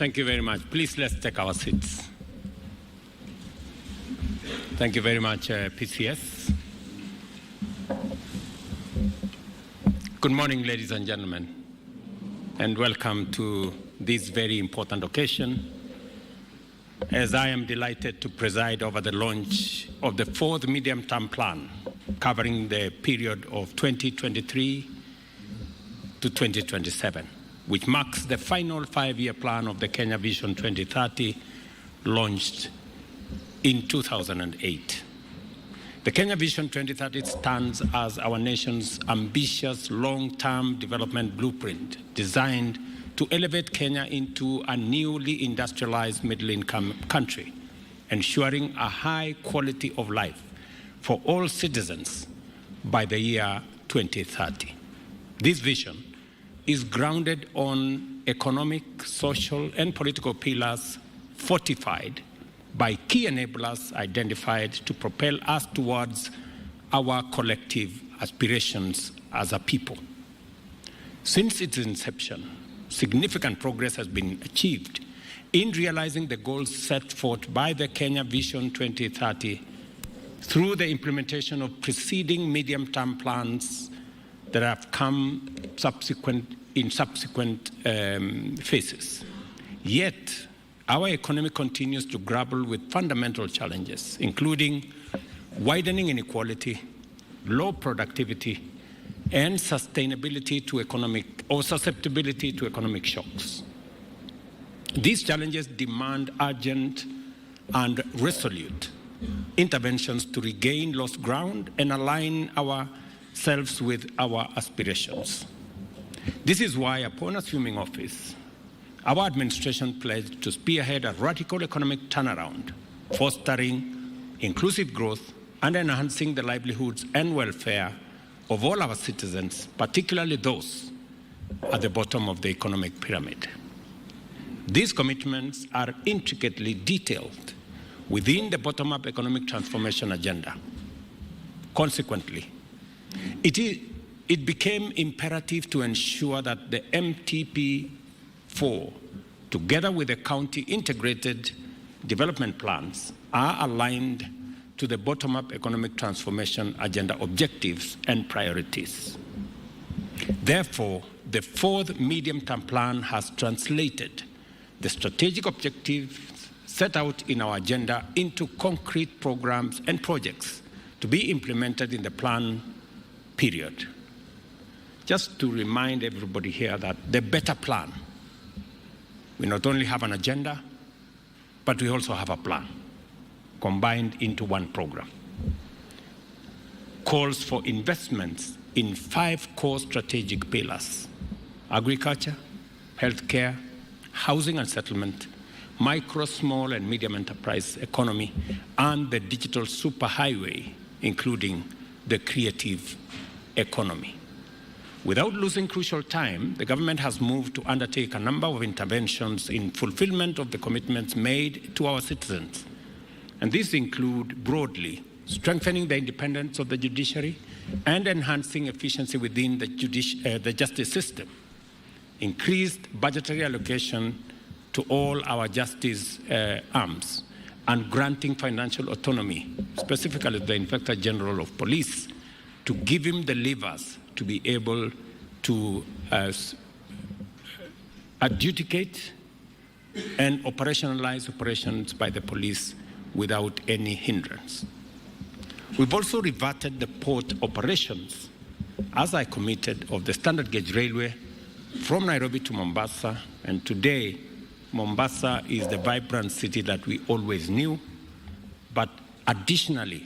Thank you very much. Please, let's take our seats. Thank you very much, PCS. Good morning, ladies and gentlemen, and welcome to this very important occasion, as I am delighted to preside over the launch of the fourth medium-term plan covering the period of 2023 to 2027, which marks the final five-year plan of the Kenya Vision 2030, launched in 2008. The Kenya Vision 2030 stands as our nation's ambitious long-term development blueprint designed to elevate Kenya into a newly industrialized middle-income country, ensuring a high quality of life for all citizens by the year 2030. This vision is grounded on economic, social, and political pillars fortified by key enablers identified to propel us towards our collective aspirations as a people. Since its inception, significant progress has been achieved in realizing the goals set forth by the Kenya Vision 2030 through the implementation of preceding medium-term plans that have come in subsequent phases. Yet, our economy continues to grapple with fundamental challenges, including widening inequality, low productivity, and susceptibility to economic shocks. These challenges demand urgent and resolute interventions to regain lost ground and align ourselves with our aspirations. This is why, upon assuming office, our administration pledged to spearhead a radical economic turnaround, fostering inclusive growth and enhancing the livelihoods and welfare of all our citizens, particularly those at the bottom of the economic pyramid. These commitments are intricately detailed within the bottom-up economic transformation agenda. Consequently, it became imperative to ensure that the MTP4, together with the county integrated development plans, are aligned to the bottom-up economic transformation agenda objectives and priorities. Therefore, the fourth medium-term plan has translated the strategic objectives set out in our agenda into concrete programs and projects to be implemented in the plan period. Just to remind everybody here that the better plan, we not only have an agenda, but we also have a plan combined into one program. Calls for investments in 5 core strategic pillars: agriculture, healthcare, housing and settlement, micro, small, and medium enterprise economy, and the digital superhighway, including the creative economy. Without losing crucial time, the government has moved to undertake a number of interventions in fulfillment of the commitments made to our citizens. And these include, broadly, strengthening the independence of the judiciary and enhancing efficiency within the justice system, increased budgetary allocation to all our justice arms, and granting financial autonomy, specifically the Inspector General of Police, to give him the levers to be able to adjudicate and operationalize operations by the police without any hindrance. We've also reverted the port operations, as I committed, of the standard gauge railway from Nairobi to Mombasa, and today Mombasa is the vibrant city that we always knew. But additionally,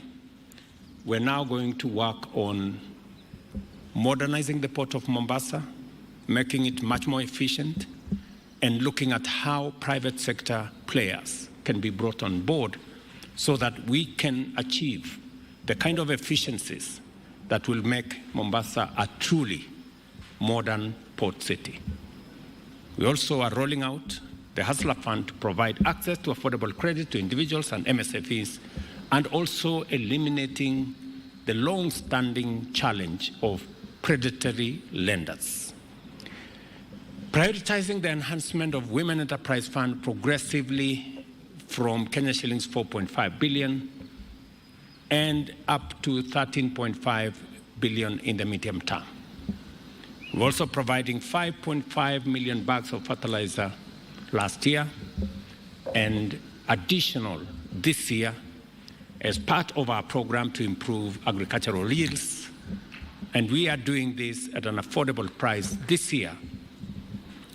we're now going to work on modernizing the port of Mombasa, making it much more efficient, and looking at how private sector players can be brought on board so that we can achieve the kind of efficiencies that will make Mombasa a truly modern port city. We also are rolling out the Hustler Fund to provide access to affordable credit to individuals and MSFEs, and also eliminating the long-standing challenge of predatory lenders. Prioritizing the enhancement of Women Enterprise Fund progressively from Kenya shillings 4.5 billion and up to 13.5 billion in the medium term. We're also providing 5.5 million bags of fertilizer last year and additional this year as part of our program to improve agricultural yields. And we are doing this at an affordable price this year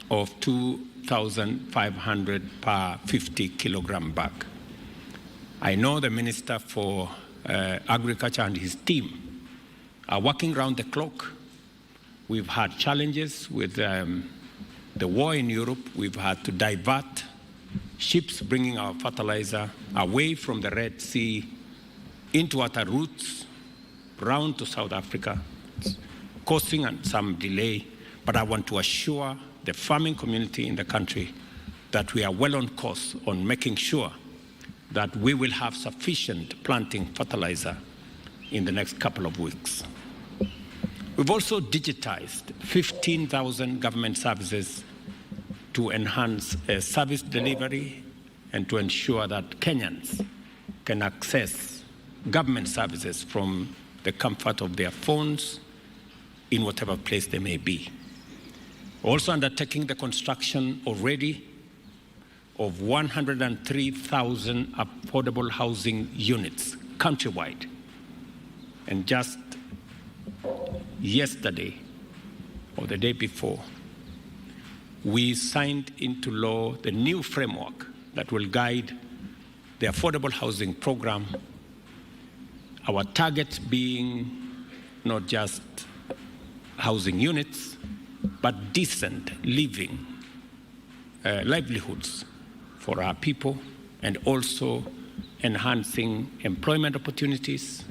of 2,500 per 50 kilogram bag. I know the Minister for Agriculture and his team are working round the clock. We've had challenges with the war in Europe. We've had to divert ships bringing our fertilizer away from the Red Sea into other routes, round to South Africa, causing some delay. But I want to assure the farming community in the country that we are well on course on making sure that we will have sufficient planting fertilizer in the next couple of weeks. We've also digitized 15,000 government services to enhance service delivery and to ensure that Kenyans can access government services from the comfort of their phones in whatever place they may be. Also undertaking the construction already of 103,000 affordable housing units countrywide. And just yesterday or the day before, we signed into law the new framework that will guide the affordable housing program, our target being not just housing units, but decent living livelihoods for our people, and also enhancing employment opportunities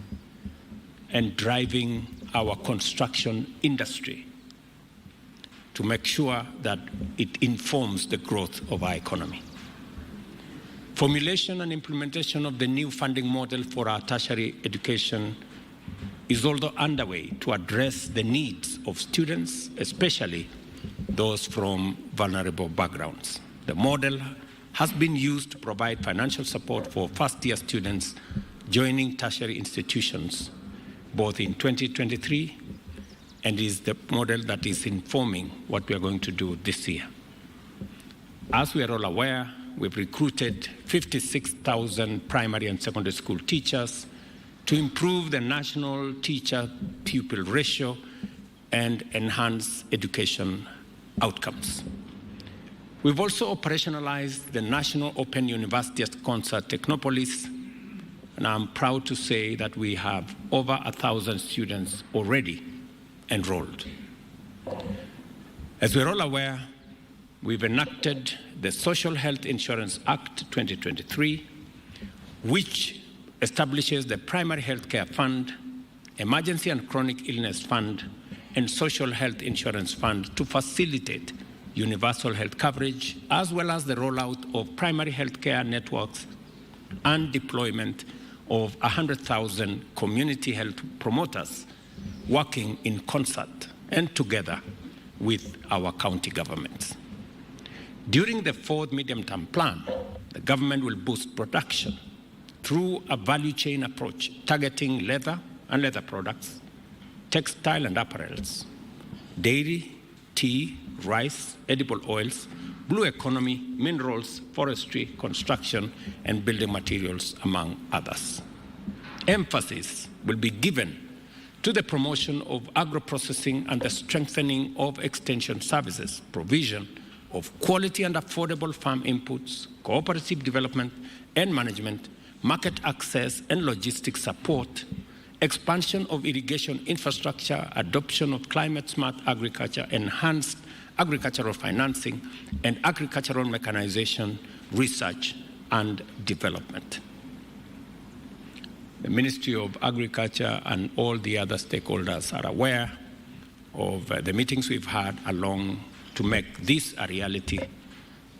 and driving our construction industry to make sure that it informs the growth of our economy. Formulation and implementation of the new funding model for our tertiary education is also underway to address the needs of students, especially those from vulnerable backgrounds. The model has been used to provide financial support for first-year students joining tertiary institutions, both in 2023, and is the model that is informing what we are going to do this year. As we are all aware, we've recruited 56,000 primary and secondary school teachers to improve the national teacher-pupil ratio and enhance education outcomes. We've also operationalized the National Open University Concert Technopolis, and I'm proud to say that we have over 1,000 students already enrolled. As we're all aware, we've enacted the Social Health Insurance Act 2023, which establishes the Primary Healthcare Fund, Emergency and Chronic Illness Fund, and Social Health Insurance Fund to facilitate universal health coverage, as well as the rollout of primary healthcare networks and deployment of 100,000 community health promoters working in concert and together with our county governments. During the fourth medium-term plan, the government will boost production through a value chain approach targeting leather and leather products, textile and apparels, dairy, tea, rice, edible oils, blue economy, minerals, forestry, construction, and building materials, among others. Emphasis will be given to the promotion of agro-processing and the strengthening of extension services, provision of quality and affordable farm inputs, cooperative development and management, market access and logistics support, expansion of irrigation infrastructure, adoption of climate-smart agriculture, enhanced agricultural financing, and agricultural mechanization, research and development. The Ministry of Agriculture and all the other stakeholders are aware of the meetings we've had along to make this a reality,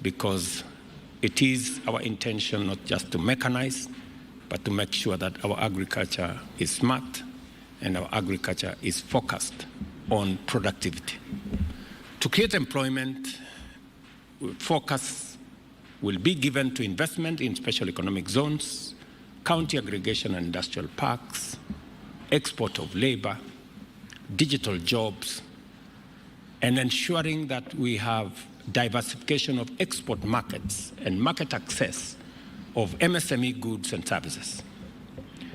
because it is our intention not just to mechanize, but to make sure that our agriculture is smart and our agriculture is focused on productivity. To create employment, focus will be given to investment in special economic zones, county aggregation and industrial parks, export of labor, digital jobs, and ensuring that we have diversification of export markets and market access of MSME goods and services.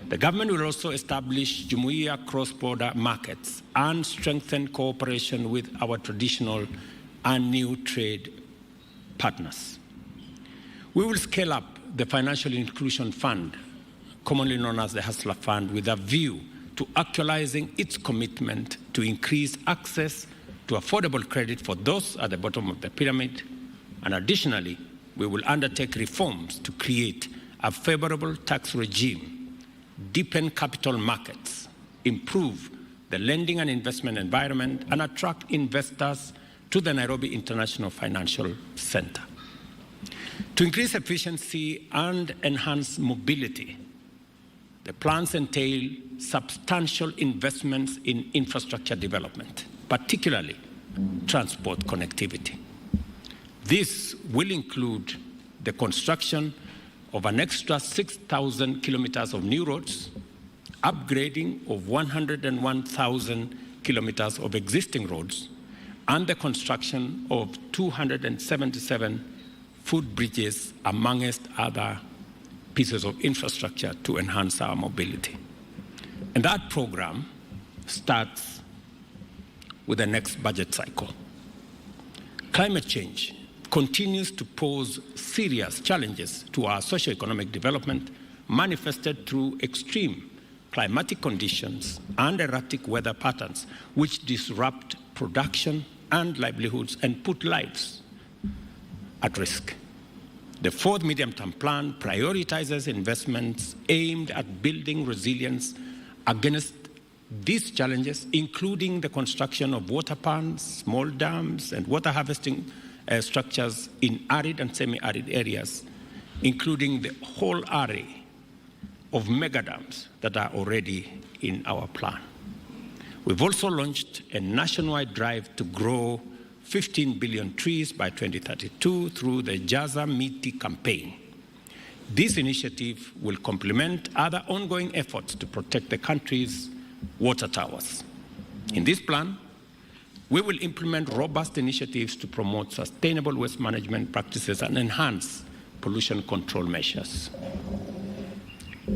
The government will also establish Jumuiya cross-border markets and strengthen cooperation with our traditional and new trade partners. We will scale up the Financial Inclusion Fund, commonly known as the Hustler Fund, with a view to actualizing its commitment to increase access to affordable credit for those at the bottom of the pyramid. And additionally, we will undertake reforms to create a favorable tax regime, deepen capital markets, improve the lending and investment environment, and attract investors to the Nairobi International Financial Center. To increase efficiency and enhance mobility, the plans entail substantial investments in infrastructure development, particularly transport connectivity. This will include the construction of an extra 6,000 kilometers of new roads, upgrading of 101,000 kilometers of existing roads, and the construction of 277 footbridges, amongst other pieces of infrastructure to enhance our mobility. And that program starts with the next budget cycle. Climate change continues to pose serious challenges to our socio-economic development, manifested through extreme climatic conditions and erratic weather patterns, which disrupt production and livelihoods and put lives at risk. The fourth medium-term plan prioritizes investments aimed at building resilience against these challenges, including the construction of water ponds, small dams, and water harvesting structures in arid and semi-arid areas, including the whole array of mega dams that are already in our plan. We've also launched a nationwide drive to grow 15 billion trees by 2032 through the Jaza Miti campaign. This initiative will complement other ongoing efforts to protect the country's water towers. In this plan, we will implement robust initiatives to promote sustainable waste management practices and enhance pollution control measures.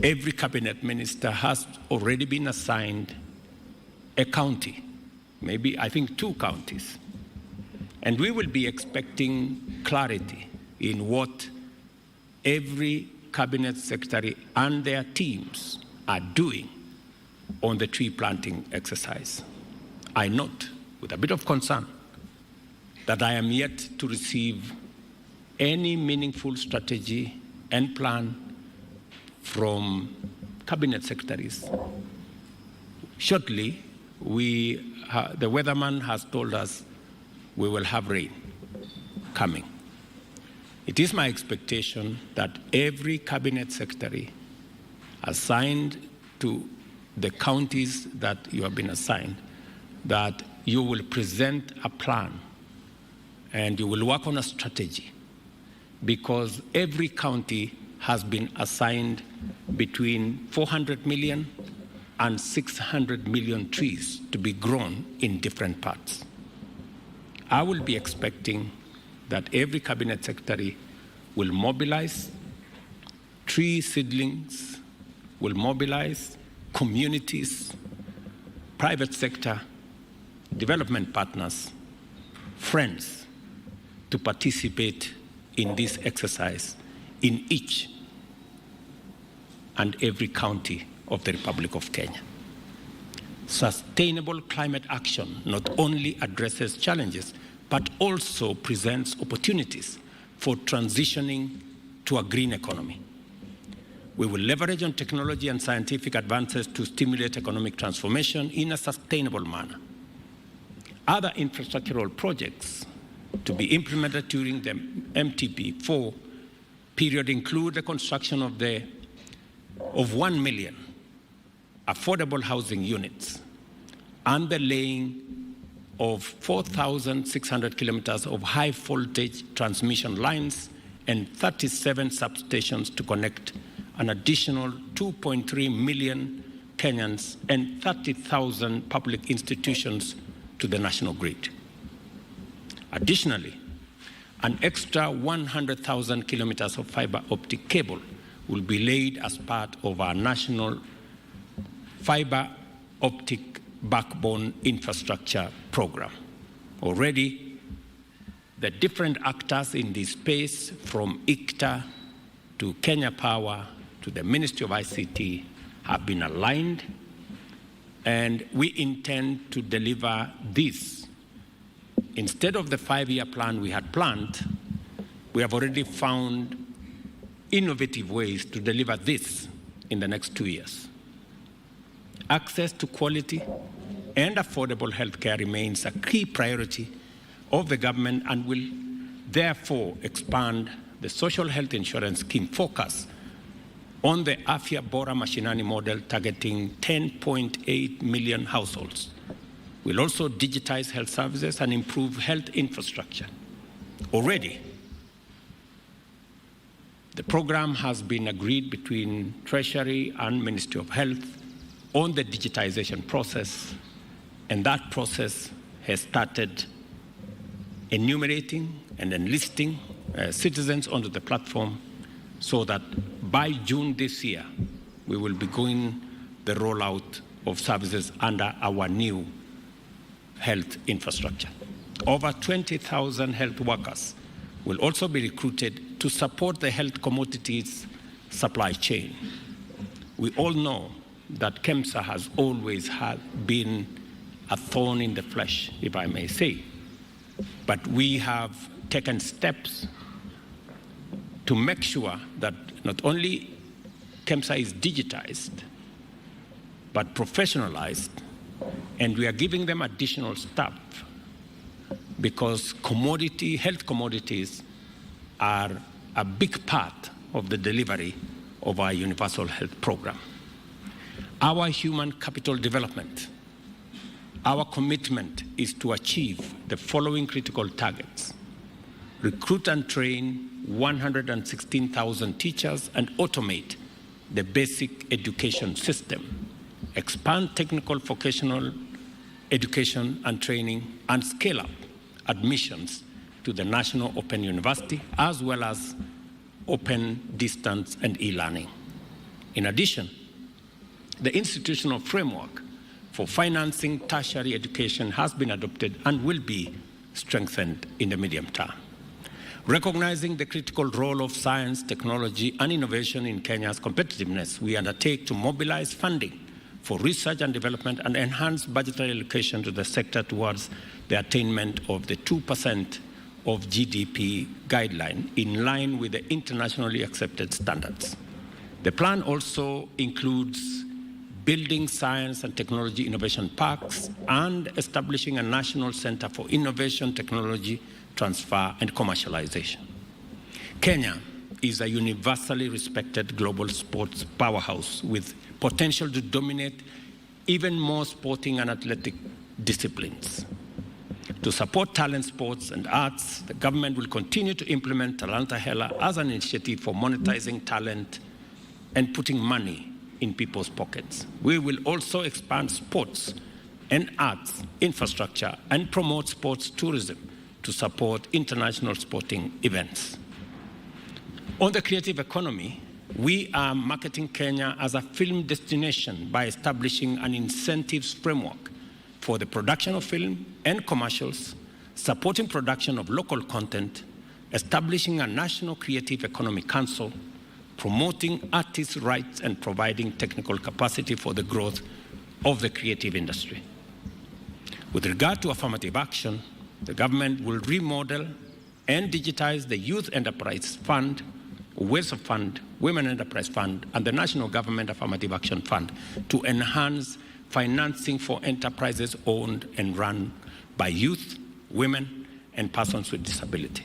Every cabinet minister has already been assigned a county, maybe I think 2 counties. And we will be expecting clarity in what every cabinet secretary and their teams are doing on the tree planting exercise. I note with a bit of concern that I am yet to receive any meaningful strategy and plan from cabinet secretaries. Shortly, the weatherman has told us we will have rain coming. It is my expectation that every cabinet secretary assigned to the counties that you have been assigned, that you will present a plan and you will work on a strategy, because every county has been assigned between 400 million and 600 million trees to be grown in different parts. I will be expecting that every cabinet secretary will mobilize tree seedlings, will mobilize communities, private sector, development partners, friends, to participate in this exercise in each and every county of the Republic of Kenya. Sustainable climate action not only addresses challenges, but also presents opportunities for transitioning to a green economy. We will leverage on technology and scientific advances to stimulate economic transformation in a sustainable manner. Other infrastructural projects to be implemented during the MTP4 period include the construction of 1 million affordable housing units and the laying of 4,600 kilometers of high-voltage transmission lines and 37 substations to connect an additional 2.3 million Kenyans and 30,000 public institutions to the national grid. Additionally, an extra 100,000 kilometers of fiber optic cable will be laid as part of our national fiber optic backbone infrastructure program. Already, the different actors in this space, from ICTA to Kenya Power to the Ministry of ICT, have been aligned, and we intend to deliver this. Instead of the 5-year plan we had planned, we have already found innovative ways to deliver this in the next 2 years. Access to quality and affordable healthcare remains a key priority of the government and will therefore expand the social health insurance scheme focus on the Afya Bora Mashinani model targeting 10.8 million households. We'll also digitize health services and improve health infrastructure. Already, the program has been agreed between Treasury and Ministry of Health on the digitization process, and that process has started enumerating and enlisting citizens onto the platform so that by June this year, we will be going the rollout of services under our new health infrastructure. Over 20,000 health workers will also be recruited to support the health commodities supply chain. We all know that KEMSA has always been a thorn in the flesh, if I may say. But we have taken steps to make sure that not only KEMSA is digitized, but professionalized, and we are giving them additional staff because health commodities are a big part of the delivery of our universal health program. Our human capital development, our commitment is to achieve the following critical targets: recruit and train 116,000 teachers and automate the basic education system, expand technical vocational education and training, and scale up admissions to the National Open University, as well as open distance and e-learning. In addition, the institutional framework for financing tertiary education has been adopted and will be strengthened in the medium term. Recognizing the critical role of science, technology, and innovation in Kenya's competitiveness, we undertake to mobilize funding for research and development and enhance budgetary allocation to the sector towards the attainment of the 2% of GDP guideline in line with the internationally accepted standards. The plan also includes building science and technology innovation parks and establishing a national center for innovation, technology transfer, and commercialization. Kenya is a universally respected global sports powerhouse with potential to dominate even more sporting and athletic disciplines. To support talent sports and arts, the government will continue to implement Talanta Hela as an initiative for monetizing talent and putting money in people's pockets. We will also expand sports and arts infrastructure and promote sports tourism to support international sporting events. On the creative economy, we are marketing Kenya as a film destination by establishing an incentives framework for the production of film and commercials, supporting production of local content, establishing a national creative economy council, promoting artists' rights, and providing technical capacity for the growth of the creative industry. With regard to affirmative action, the government will remodel and digitize the Youth Enterprise Fund, WESO Fund, Women Enterprise Fund, and the National Government Affirmative Action Fund to enhance financing for enterprises owned and run by youth, women, and persons with disability.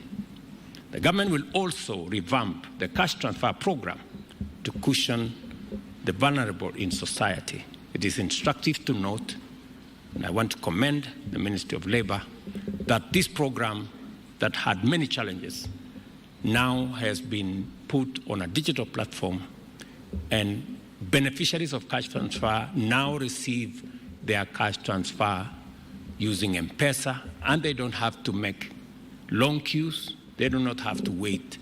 The government will also revamp the cash transfer program to cushion the vulnerable in society. It is instructive to note And I want to commend the Ministry of Labor that this program that had many challenges now has been put on a digital platform, and beneficiaries of cash transfer now receive their cash transfer using M-Pesa, and they don't have to make long queues. They do not have to wait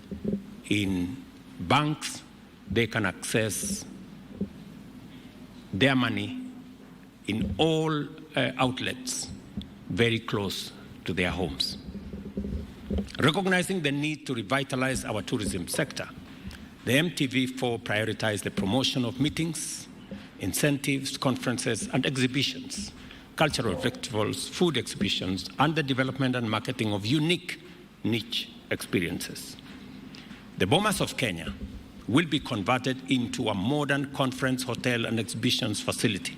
in banks. They can access their money in all outlets very close to their homes. Recognizing the need to revitalize our tourism sector, the MTV4 prioritized the promotion of meetings, incentives, conferences, and exhibitions, cultural festivals, food exhibitions, and the development and marketing of unique niche experiences. The Bomas of Kenya will be converted into a modern conference, hotel, and exhibitions facility,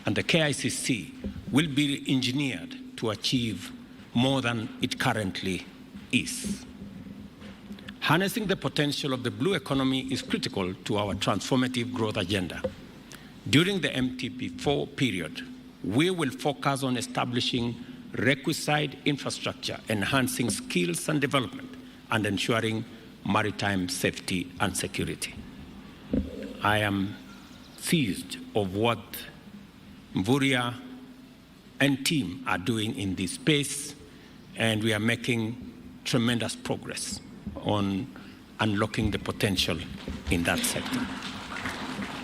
and the KICC will be engineered to achieve more than it currently is. Harnessing the potential of the blue economy is critical to our transformative growth agenda. During the MTP4 period, we will focus on establishing requisite infrastructure, enhancing skills and development, and ensuring maritime safety and security. I am seized of what Mvurya and team are doing in this space, and we are making tremendous progress on unlocking the potential in that sector.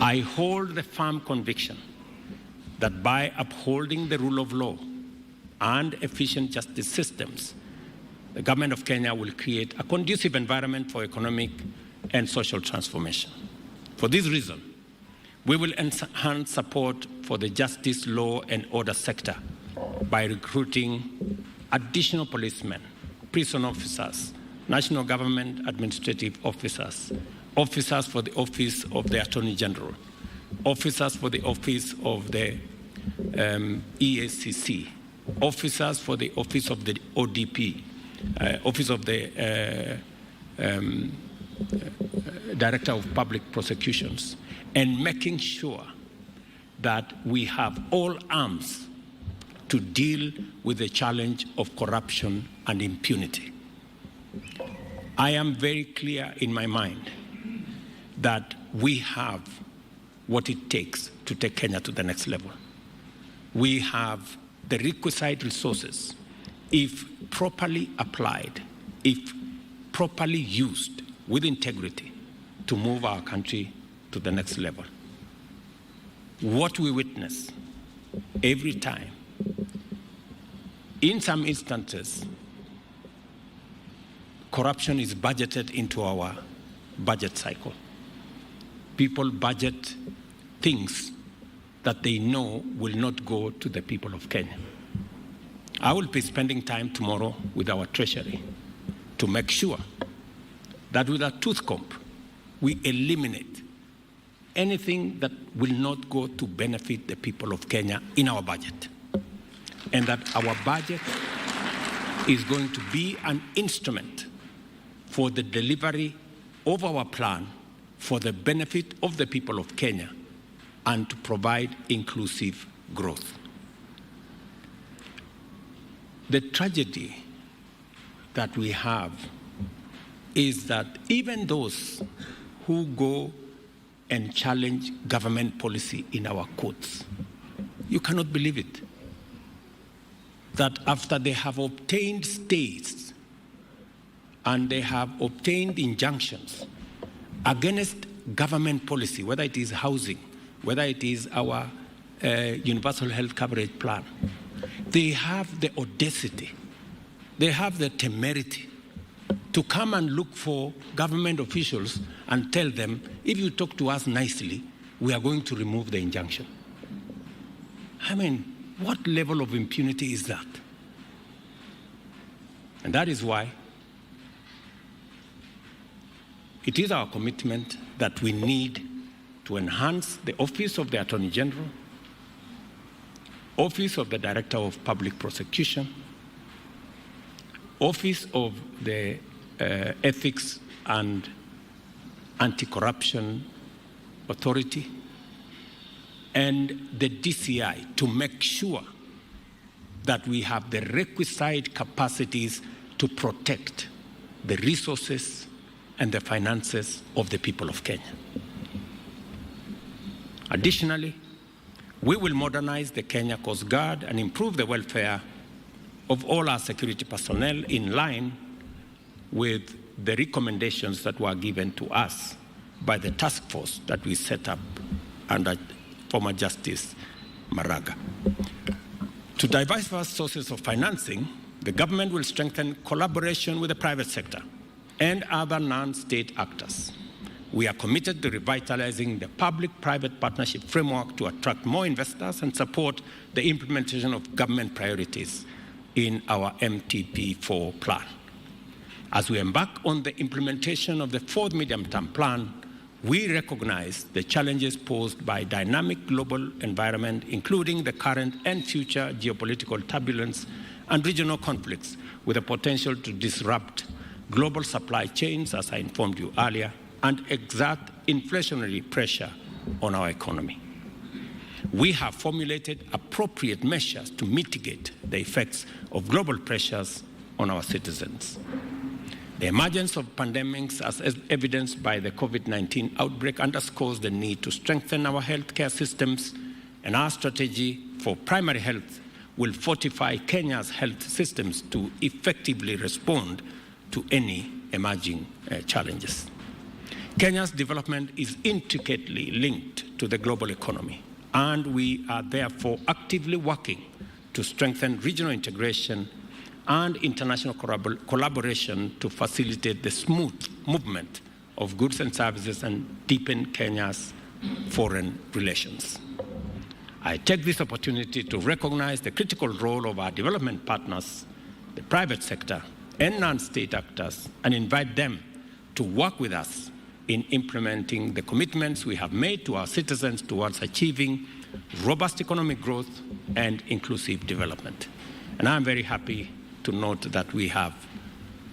I hold the firm conviction that by upholding the rule of law and efficient justice systems, the government of Kenya will create a conducive environment for economic and social transformation. For this reason, we will enhance support for the justice, law, and order sector by recruiting additional policemen, prison officers, national government administrative officers, officers for the Office of the Attorney General, officers for the Office of the EACC, officers for the Office of the ODP, Office of the Director of Public Prosecutions, and making sure that we have all arms to deal with the challenge of corruption and impunity. I am very clear in my mind that we have what it takes to take Kenya to the next level. We have the requisite resources, if properly applied, if properly used with integrity, to move our country to the next level. What we witness every time, in some instances, corruption is budgeted into our budget cycle. People budget things that they know will not go to the people of Kenya. I will be spending time tomorrow with our treasury to make sure that with a tooth comb, we eliminate anything that will not go to benefit the people of Kenya in our budget. And that our budget is going to be an instrument for the delivery of our plan for the benefit of the people of Kenya and to provide inclusive growth. The tragedy that we have is that even those who go and challenge government policy in our courts, you cannot believe it, that after they have obtained stays and they have obtained injunctions against government policy, whether it is housing, whether it is our universal health coverage plan, they have the audacity, they have the temerity to come and look for government officials and tell them, if you talk to us nicely, we are going to remove the injunction. I mean, what level of impunity is that? And that is why it is our commitment that we need to enhance the Office of the Attorney General, Office of the Director of Public Prosecution, Office of the Ethics and Anti-Corruption Authority, and the DCI to make sure that we have the requisite capacities to protect the resources and the finances of the people of Kenya. Additionally, we will modernize the Kenya Coast Guard and improve the welfare of all our security personnel in line with the recommendations that were given to us by the task force that we set up under former Justice Maraga. To diversify sources of financing, the government will strengthen collaboration with the private sector and other non-state actors. We are committed to revitalizing the public-private partnership framework to attract more investors and support the implementation of government priorities in our MTP4 plan. As we embark on the implementation of the fourth medium-term plan, we recognize the challenges posed by dynamic global environment, including the current and future geopolitical turbulence and regional conflicts with the potential to disrupt global supply chains, as I informed you earlier, and exert inflationary pressure on our economy. We have formulated appropriate measures to mitigate the effects of global pressures on our citizens. The emergence of pandemics, as evidenced by the COVID-19 outbreak, underscores the need to strengthen our healthcare systems, and our strategy for primary health will fortify Kenya's health systems to effectively respond to any emerging challenges. Kenya's development is intricately linked to the global economy, and we are therefore actively working to strengthen regional integration and international collaboration to facilitate the smooth movement of goods and services and deepen Kenya's foreign relations. I take this opportunity to recognize the critical role of our development partners, the private sector, and non-state actors, and invite them to work with us in implementing the commitments we have made to our citizens towards achieving robust economic growth and inclusive development. And I'm very happy to note that we have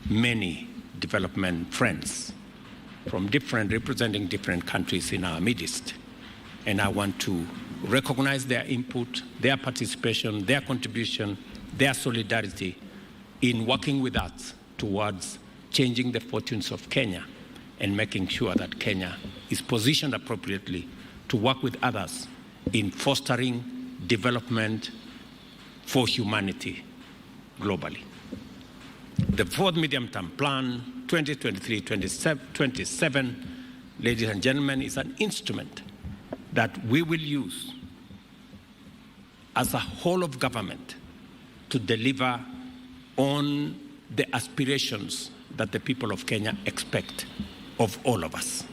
many development friends from representing different countries in our midst. And I want to recognize their input, their participation, their contribution, their solidarity in working with us towards changing the fortunes of Kenya and making sure that Kenya is positioned appropriately to work with others in fostering development for humanity globally. The fourth medium-term plan, 2023-27, ladies and gentlemen, is an instrument that we will use as a whole of government to deliver on the aspirations that the people of Kenya expect of all of us.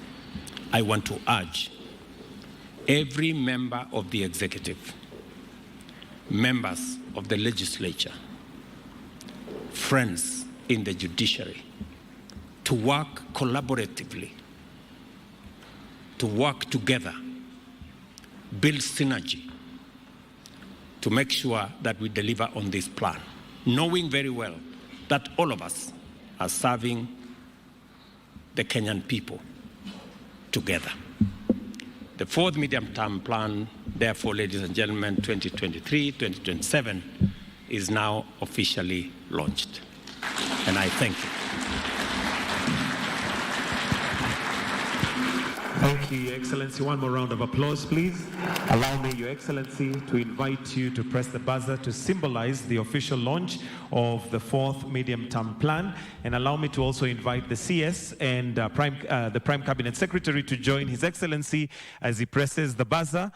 I want to urge every member of the executive, members of the legislature, friends in the judiciary, to work collaboratively, to work together, build synergy, to make sure that we deliver on this plan, knowing very well that all of us are serving the Kenyan people together. The fourth medium-term plan, therefore, ladies and gentlemen, 2023-2027, is now officially launched. And I thank you. Thank you, Your Excellency. One more round of applause, please. Allow me, Your Excellency, to invite you to press the buzzer to symbolize the official launch of the fourth medium-term plan. And allow me to also invite the CS and the Prime Cabinet Secretary to join His Excellency as he presses the buzzer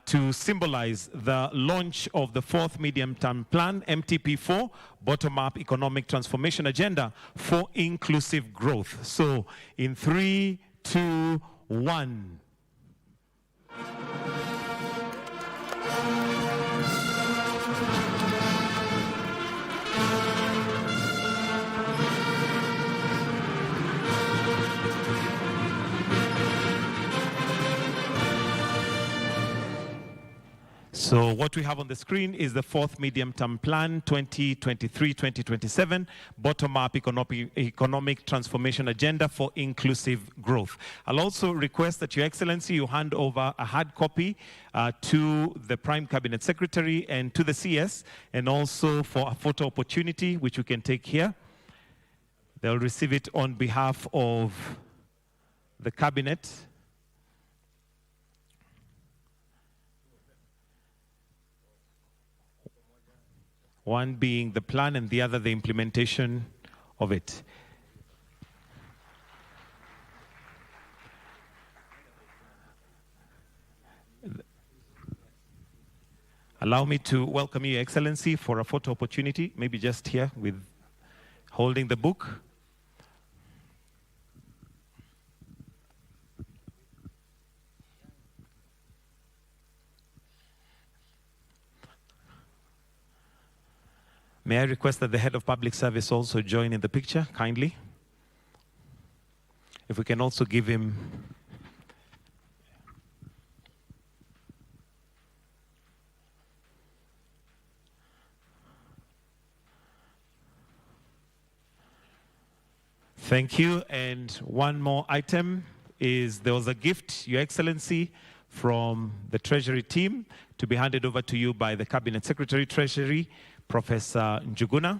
to symbolize the launch of the fourth medium-term plan, MTP4, Bottom-up Economic Transformation Agenda for Inclusive Growth. So in 3, 2, 1. So what we have on the screen is the fourth medium-term plan, 2023-2027, bottom-up economic transformation agenda for inclusive growth. I'll also request that Your Excellency, you hand over a hard copy to the Prime Cabinet Secretary and to the CS, and also for a photo opportunity, which we can take here. They'll receive it on behalf of the Cabinet. One being the plan and the other the implementation of it. Allow me to welcome you, Your Excellency, for a photo opportunity, maybe just here with holding the book. May I request that the head of public service also join in the picture, kindly? If we can also give him thank you. And one more item is there was a gift, Your Excellency, from the Treasury team to be handed over to you by the Cabinet Secretary, Treasury, Professor Njuguna.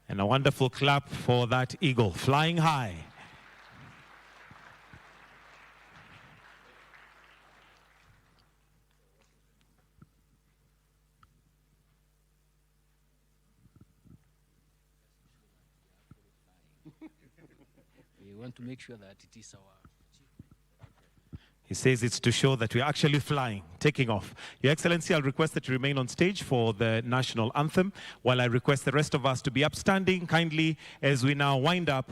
And a wonderful clap for that eagle flying high. We want to make sure that it is our... He says it's to show that we're actually flying, taking off. Your Excellency, I'll request that you remain on stage for the national anthem, while I request the rest of us to be upstanding kindly as we now wind up